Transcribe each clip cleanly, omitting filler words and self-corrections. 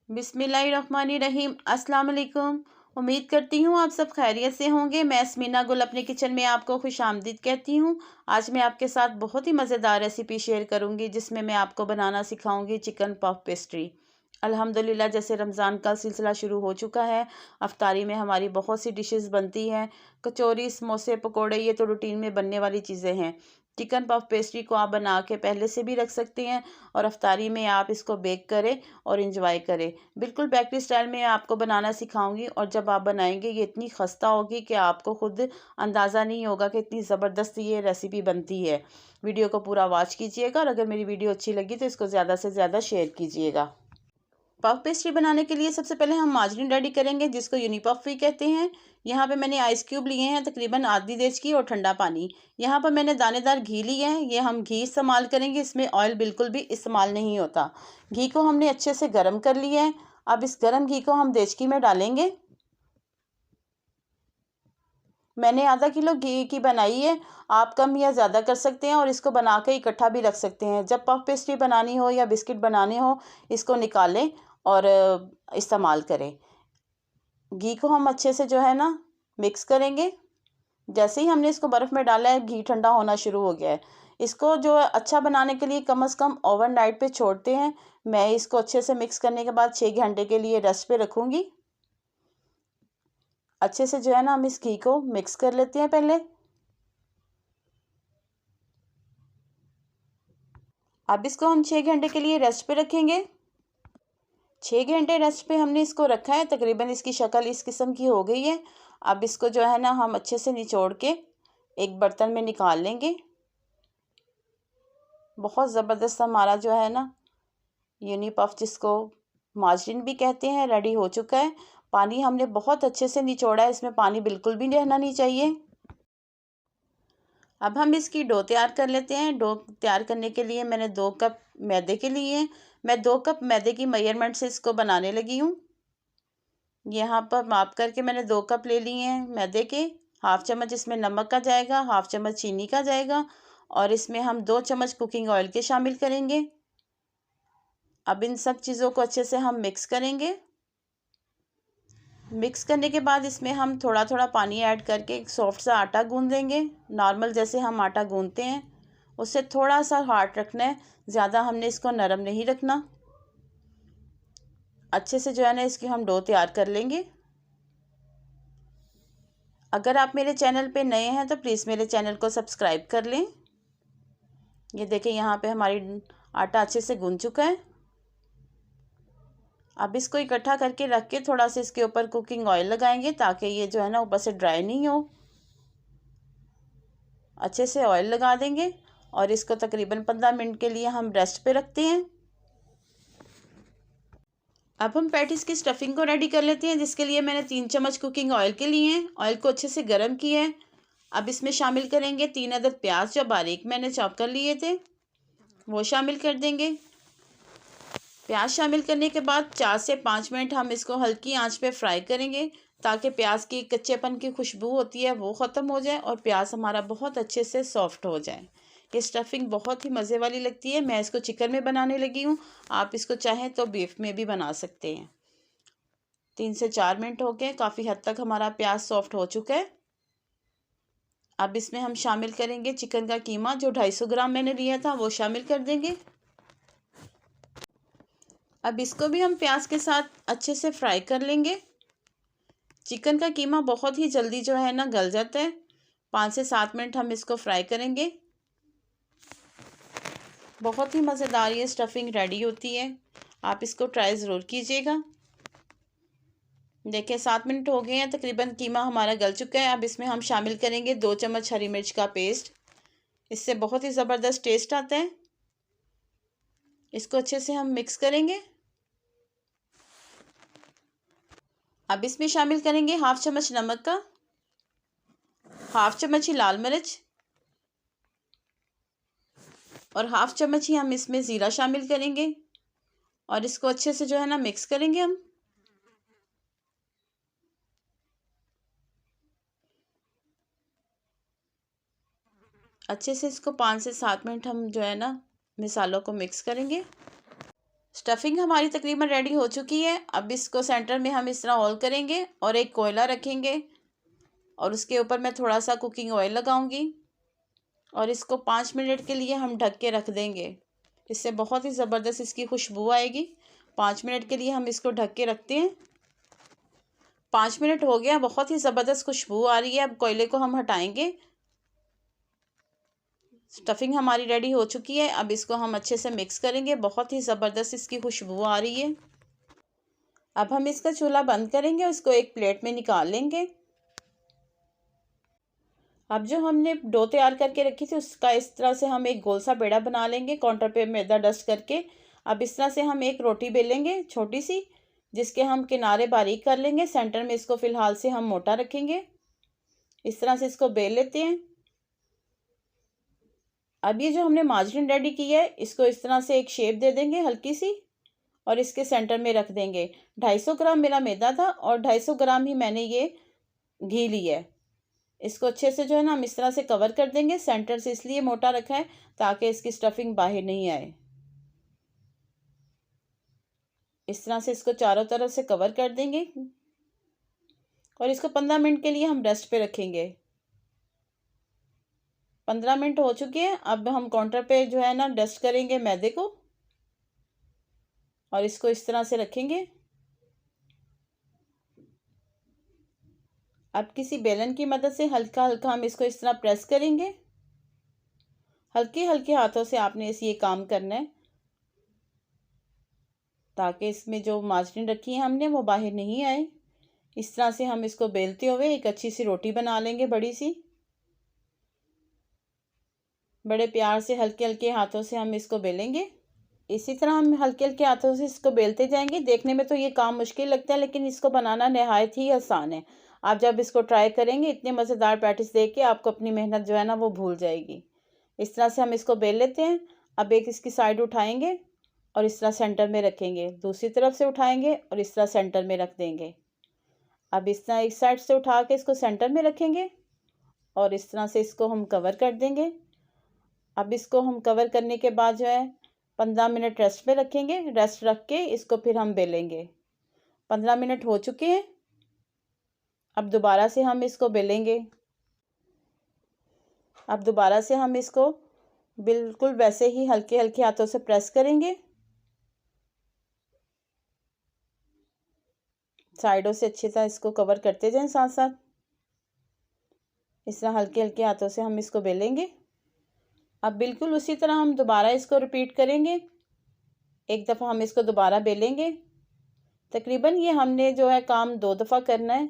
बिस्मिल्लाहिर्रहमानिर्रहीम। अस्सलाम वालेकुम। उम्मीद करती हूँ आप सब खैरियत से होंगे। मैं स्मीना गुल अपने किचन में आपको खुशामदीद कहती हूँ। आज मैं आपके साथ बहुत ही मज़ेदार रेसिपी शेयर करूँगी जिसमें मैं आपको बनाना सिखाऊंगी चिकन पफ पेस्ट्री। अल्हम्दुलिल्लाह, जैसे रमज़ान का सिलसिला शुरू हो चुका है, अफ्तारी में हमारी बहुत सी डिशेस बनती हैं। कचौरी, समोसे, पकोड़े, ये तो रूटीन में बनने वाली चीज़ें हैं। चिकन पफ पेस्ट्री को आप बना के पहले से भी रख सकते हैं और अफ्तारी में आप इसको बेक करें और इंजॉय करें। बिल्कुल बेकरी स्टाइल में आपको बनाना सिखाऊंगी और जब आप बनाएंगे ये इतनी खस्ता होगी कि आपको खुद अंदाज़ा नहीं होगा कि इतनी ज़बरदस्त ये रेसिपी बनती है। वीडियो को पूरा वॉच कीजिएगा और अगर मेरी वीडियो अच्छी लगी तो इसको ज़्यादा से ज़्यादा शेयर कीजिएगा। पफ पेस्ट्री बनाने के लिए सबसे पहले हम मार्जरीन रेडी करेंगे जिसको यूनिपफ भी कहते हैं। यहाँ पे मैंने आइस क्यूब लिए हैं तकरीबन आधी देज की और ठंडा पानी। यहाँ पर मैंने दानेदार घी लिए हैं, ये हम घी इस्तेमाल करेंगे, इसमें ऑयल बिल्कुल भी इस्तेमाल नहीं होता। घी को हमने अच्छे से गर्म कर लिया है। अब इस गर्म घी को हम देचकी में डालेंगे। मैंने आधा किलो घी की बनाई है, आप कम या ज़्यादा कर सकते हैं और इसको बना के इकट्ठा भी रख सकते हैं। जब पफ पेस्ट्री बनानी हो या बिस्किट बनाने हो, इसको निकालें और इस्तेमाल करें। घी को हम अच्छे से जो है ना मिक्स करेंगे। जैसे ही हमने इसको बर्फ़ में डाला है, घी ठंडा होना शुरू हो गया है। इसको जो अच्छा बनाने के लिए कम से कम ओवरनाइट पे छोड़ते हैं। मैं इसको अच्छे से मिक्स करने के बाद 6 घंटे के लिए रेस्ट पे रखूँगी। अच्छे से जो है ना हम इस घी को मिक्स कर लेते हैं पहले। अब इसको हम 6 घंटे के लिए रेस्ट पे रखेंगे। 6 घंटे रेस्ट पे हमने इसको रखा है, तकरीबन इसकी शक्ल इस किस्म की हो गई है। अब इसको जो है ना हम अच्छे से निचोड़ के एक बर्तन में निकाल लेंगे। बहुत ज़बरदस्त हमारा जो है ना यूनी पफ, जिसको मार्जरीन भी कहते हैं, रेडी हो चुका है। पानी हमने बहुत अच्छे से निचोड़ा है, इसमें पानी बिल्कुल भी रहना नहीं चाहिए। अब हम इसकी डो तैयार कर लेते हैं। डो तैयार करने के लिए मैंने 2 कप मैदे के लिए हैं। मैं 2 कप मैदे की मेजरमेंट से इसको बनाने लगी हूँ। यहाँ पर माप करके मैंने 2 कप ले लिए हैं मैदे के। हाफ़ चम्मच इसमें नमक का जाएगा, हाफ़ चम्मच चीनी का जाएगा और इसमें हम 2 चम्मच कुकिंग ऑयल के शामिल करेंगे। अब इन सब चीज़ों को अच्छे से हम मिक्स करेंगे। मिक्स करने के बाद इसमें हम थोड़ा थोड़ा पानी ऐड करके एक सॉफ्ट सा आटा गूंद देंगे। नॉर्मल जैसे हम आटा गूंदते हैं उससे थोड़ा सा हार्ड रखना है, ज़्यादा हमने इसको नरम नहीं रखना। अच्छे से जो है ना इसकी हम डो तैयार कर लेंगे। अगर आप मेरे चैनल पे नए हैं तो प्लीज़ मेरे चैनल को सब्सक्राइब कर लें। ये देखें, यहाँ पे हमारी आटा अच्छे से गूंद चुका है। अब इसको इकट्ठा करके रख के थोड़ा सा इसके ऊपर कुकिंग ऑयल लगाएंगे ताकि ये जो है ना ऊपर से ड्राई नहीं हो। अच्छे से ऑयल लगा देंगे और इसको तकरीबन 15 मिनट के लिए हम रेस्ट पे रखते हैं। अब हम पैटीज़ की स्टफिंग को रेडी कर लेते हैं, जिसके लिए मैंने 3 चम्मच कुकिंग ऑयल के लिए हैं। ऑयल को अच्छे से गर्म किया है। अब इसमें शामिल करेंगे 3 अदद प्याज जो बारीक मैंने चॉप कर लिए थे, वो शामिल कर देंगे। प्याज शामिल करने के बाद 4 से 5 मिनट हम इसको हल्की आंच पे फ्राई करेंगे ताकि प्याज की कच्चेपन की खुशबू होती है वो ख़त्म हो जाए और प्याज हमारा बहुत अच्छे से सॉफ्ट हो जाए। ये स्टफिंग बहुत ही मज़े वाली लगती है। मैं इसको चिकन में बनाने लगी हूँ, आप इसको चाहें तो बीफ में भी बना सकते हैं। 3 से 4 मिनट हो गए, काफ़ी हद तक हमारा प्याज सॉफ्ट हो चुका है। अब इसमें हम शामिल करेंगे चिकन का कीमा, जो 250 ग्राम मैंने लिया था वो शामिल कर देंगे। अब इसको भी हम प्याज के साथ अच्छे से फ्राई कर लेंगे। चिकन का कीमा बहुत ही जल्दी जो है ना गल जाता है। 5 से 7 मिनट हम इसको फ्राई करेंगे। बहुत ही मज़ेदार ये स्टफिंग रेडी होती है, आप इसको ट्राई ज़रूर कीजिएगा। देखिए 7 मिनट हो गए हैं, तकरीबन कीमा हमारा गल चुका है। अब इसमें हम शामिल करेंगे 2 चम्मच हरी मिर्च का पेस्ट। इससे बहुत ही ज़बरदस्त टेस्ट आता है। इसको अच्छे से हम मिक्स करेंगे। अब इसमें शामिल करेंगे हाफ़ चम्मच नमक का, हाफ़ चम्मच ही लाल मिर्च और हाफ़ चम्मच ही हम इसमें ज़ीरा शामिल करेंगे और इसको अच्छे से जो है ना मिक्स करेंगे हम। अच्छे से इसको 5 से 7 मिनट हम जो है ना मिसालों को मिक्स करेंगे। स्टफिंग हमारी तकरीबन रेडी हो चुकी है। अब इसको सेंटर में हम इस तरह होल करेंगे और एक कोयला रखेंगे और उसके ऊपर मैं थोड़ा सा कुकिंग ऑयल लगाऊंगी और इसको 5 मिनट के लिए हम ढक के रख देंगे। इससे बहुत ही ज़बरदस्त इसकी खुशबू आएगी। 5 मिनट के लिए हम इसको ढक के रखते हैं। 5 मिनट हो गया, बहुत ही ज़बरदस्त खुशबू आ रही है। अब कोयले को हम हटाएंगे। स्टफिंग हमारी रेडी हो चुकी है। अब इसको हम अच्छे से मिक्स करेंगे। बहुत ही ज़बरदस्त इसकी खुशबू आ रही है। अब हम इसका चूल्हा बंद करेंगे और इसको एक प्लेट में निकाल लेंगे। अब जो हमने डो तैयार करके रखी थी उसका इस तरह से हम एक गोल सा पेड़ा बना लेंगे काउंटर पे मैदा डस्ट करके। अब इस तरह से हम एक रोटी बेलेंगे छोटी सी, जिसके हम किनारे बारीक कर लेंगे। सेंटर में इसको फ़िलहाल से हम मोटा रखेंगे। इस तरह से इसको बेल लेते हैं। अब ये जो हमने मार्जरीन रेडी की है इसको इस तरह से एक शेप दे देंगे हल्की सी और इसके सेंटर में रख देंगे। 250 ग्राम मेरा मैदा था और 250 ग्राम ही मैंने ये घी लिया है। इसको अच्छे से जो है ना हम इस तरह से कवर कर देंगे। सेंटर से इसलिए मोटा रखा है ताकि इसकी स्टफिंग बाहर नहीं आए। इस तरह से इसको चारों तरफ से कवर कर देंगे और इसको 15 मिनट के लिए हम रेस्ट पे रखेंगे। 15 मिनट हो चुके हैं। अब हम काउंटर पे जो है ना डस्ट करेंगे मैदे को और इसको इस तरह से रखेंगे। अब किसी बेलन की मदद से हल्का हल्का हम इसको इस तरह प्रेस करेंगे। हल्के हल्के हाथों से आपने ये काम करना है ताकि इसमें जो मार्जरीन रखी है हमने वो बाहर नहीं आए। इस तरह से हम इसको बेलते हुए एक अच्छी सी रोटी बना लेंगे बड़ी सी। बड़े प्यार से हल्के हल्के हाथों से हम इसको बेलेंगे। इसी तरह हम हल्के हल्के हाथों से इसको बेलते जाएंगे। देखने में तो ये काम मुश्किल लगता है लेकिन इसको बनाना नहायत ही आसान है। आप जब इसको ट्राई करेंगे इतने मज़ेदार पैटिस देख के आपको अपनी मेहनत जो है ना वो भूल जाएगी। इस तरह से हम इसको बेल लेते हैं। अब एक इसकी साइड उठाएंगे और इस तरह सेंटर में रखेंगे। दूसरी तरफ से उठाएंगे और इस तरह सेंटर में रख देंगे। अब इस तरह एक साइड से उठा के इसको सेंटर में रखेंगे और इस तरह से इसको हम कवर कर देंगे। अब इसको हम कवर करने के बाद जो है 15 मिनट रेस्ट पे रखेंगे। रेस्ट रख के इसको फिर हम बेलेंगे। 15 मिनट हो चुके हैं। अब दोबारा से हम इसको बेलेंगे। अब दोबारा से हम इसको बिल्कुल वैसे ही हल्के हल्के हाथों से प्रेस करेंगे। साइडों से अच्छी तरह इसको कवर करते जाएं साथ साथ। इस तरह हल्के हल्के हाथों से हम इसको बेलेंगे। अब बिल्कुल उसी तरह हम दोबारा इसको रिपीट करेंगे। एक दफ़ा हम इसको दोबारा बेलेंगे। तकरीबन ये हमने जो है काम 2 दफ़ा करना है।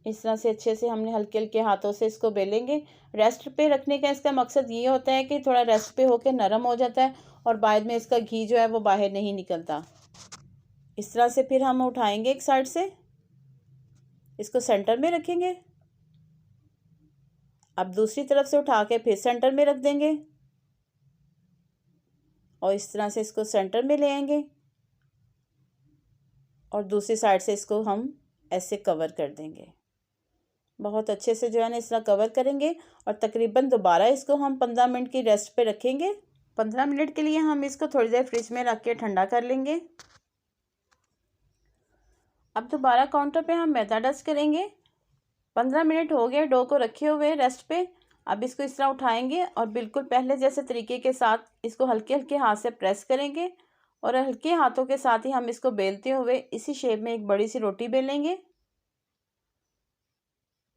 इस तरह से अच्छे से हमने हल्के हल्के हाथों से इसको बेलेंगे। रेस्ट पे रखने का इसका मकसद ये होता है कि थोड़ा रेस्ट पे होकर नरम हो जाता है और बाद में इसका घी जो है वो बाहर नहीं निकलता। इस तरह से फिर हम उठाएंगे एक साइड से, इसको सेंटर में रखेंगे। अब दूसरी तरफ से उठा के फिर सेंटर में रख देंगे और इस तरह से इसको सेंटर में ले आएंगे और दूसरी साइड से इसको हम ऐसे कवर कर देंगे। बहुत अच्छे से जो है ना इस तरह कवर करेंगे और तकरीबन दोबारा इसको हम 15 मिनट की रेस्ट पे रखेंगे। 15 मिनट के लिए हम इसको थोड़ी देर फ्रिज में रख के ठंडा कर लेंगे। अब दोबारा काउंटर पे हम मैदा डस्ट करेंगे। 15 मिनट हो गए डो को रखे हुए रेस्ट पे। अब इसको इस तरह उठाएंगे और बिल्कुल पहले जैसे तरीके के साथ इसको हल्के हल्के हाथ से प्रेस करेंगे और हल्के हाथों के साथ ही हम इसको बेलते हुए इसी शेप में एक बड़ी सी रोटी बेलेंगे।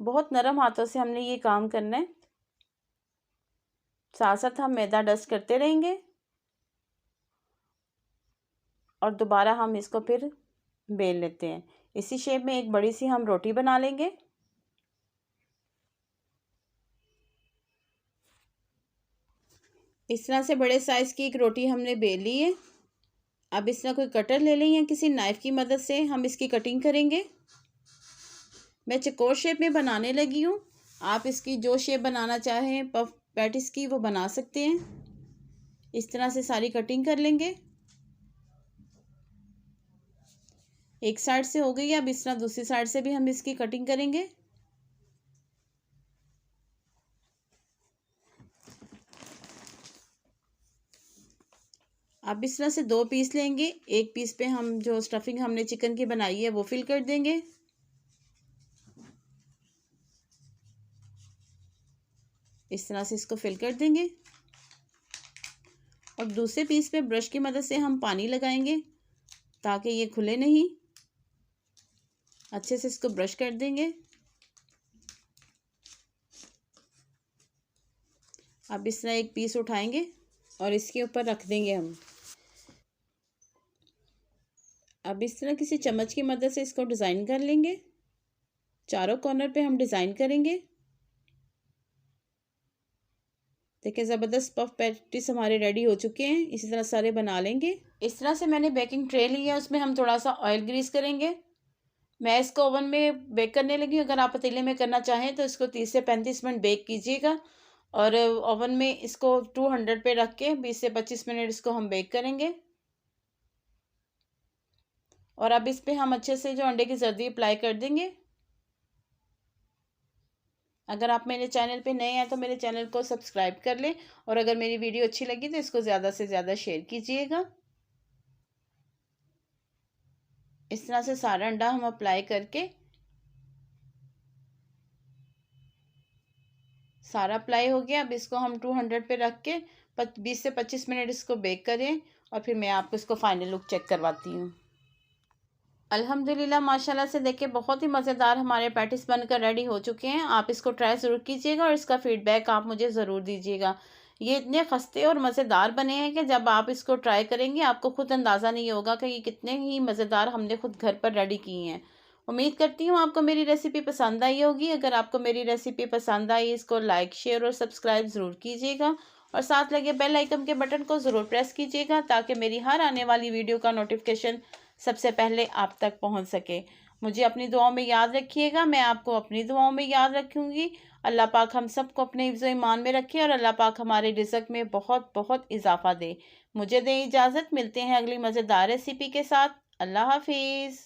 बहुत नरम हाथों से हमने ये काम करना है। साथ साथ हम मैदा डस्ट करते रहेंगे और दोबारा हम इसको फिर बेल लेते हैं। इसी शेप में एक बड़ी सी हम रोटी बना लेंगे। इस तरह से बड़े साइज़ की एक रोटी हमने बेल ली है। अब इस तरह कोई कटर ले लें या किसी नाइफ़ की मदद से हम इसकी कटिंग करेंगे। मैं चौकोर शेप में बनाने लगी हूँ। आप इसकी जो शेप बनाना चाहें पफ पैटिस की वो बना सकते हैं। इस तरह से सारी कटिंग कर लेंगे। एक साइड से हो गई। अब इस तरह दूसरी साइड से भी हम इसकी कटिंग करेंगे। अब इस तरह से 2 पीस लेंगे। एक पीस पे हम जो स्टफिंग हमने चिकन की बनाई है वो फिल कर देंगे। इस तरह से इसको फिल कर देंगे और दूसरे पीस पे ब्रश की मदद से हम पानी लगाएंगे ताकि ये खुले नहीं। अच्छे से इसको ब्रश कर देंगे। अब इस तरह एक पीस उठाएंगे और इसके ऊपर रख देंगे हम। अब इस तरह किसी चम्मच की मदद से इसको डिज़ाइन कर लेंगे। चारों कॉर्नर पे हम डिज़ाइन करेंगे। देखिए ज़बरदस्त पफ पैटीज हमारे रेडी हो चुके हैं। इसी तरह सारे बना लेंगे। इस तरह से मैंने बेकिंग ट्रे ली है, उसमें हम थोड़ा सा ऑयल ग्रीस करेंगे। मैं इसको ओवन में बेक करने लगी हूँ। अगर आप पतीले में करना चाहें तो इसको 30 से 35 मिनट बेक कीजिएगा और ओवन में इसको 200 पे रख के 20 से 25 मिनट इसको हम बेक करेंगे। और अब इस पे हम अच्छे से जो अंडे की जर्दी अप्लाई कर देंगे। अगर आप मेरे चैनल पे नए हैं तो मेरे चैनल को सब्सक्राइब कर लें और अगर मेरी वीडियो अच्छी लगी तो इसको ज़्यादा से ज़्यादा शेयर कीजिएगा। इस तरह से सारा अंडा हम अप्लाई करके सारा अप्लाई हो गया। अब इसको हम 200 पे रख के 20 से 25 मिनट इसको बेक करें और फिर मैं आपको इसको फाइनल लुक चेक करवाती हूँ। अल्हम्दुलिल्लाह माशाल्लाह से देखिए बहुत ही मज़ेदार हमारे पैटीज बनकर रेडी हो चुके हैं। आप इसको ट्राई ज़रूर कीजिएगा और इसका फ़ीडबैक आप मुझे ज़रूर दीजिएगा। ये इतने खस्ते और मज़ेदार बने हैं कि जब आप इसको ट्राई करेंगे आपको ख़ुद अंदाज़ा नहीं होगा कि ये कितने ही मज़ेदार हमने ख़ुद घर पर रेडी किए हैं। उम्मीद करती हूँ आपको मेरी रेसिपी पसंद आई होगी। अगर आपको मेरी रेसिपी पसंद आई इसको लाइक शेयर और सब्सक्राइब ज़रूर कीजिएगा और साथ लगे बेल आइकन के बटन को ज़रूर प्रेस कीजिएगा ताकि मेरी हर आने वाली वीडियो का नोटिफिकेशन सबसे पहले आप तक पहुंच सके। मुझे अपनी दुआओं में याद रखिएगा, मैं आपको अपनी दुआओं में याद रखूंगी। अल्लाह पाक हम सबको अपने हिफ्ज़ ईमान में रखे और अल्लाह पाक हमारे रिज़्क़ में बहुत बहुत इजाफ़ा दे। मुझे दें इजाज़त, मिलते हैं अगली मज़ेदार रेसिपी के साथ। अल्लाह हाफिज़।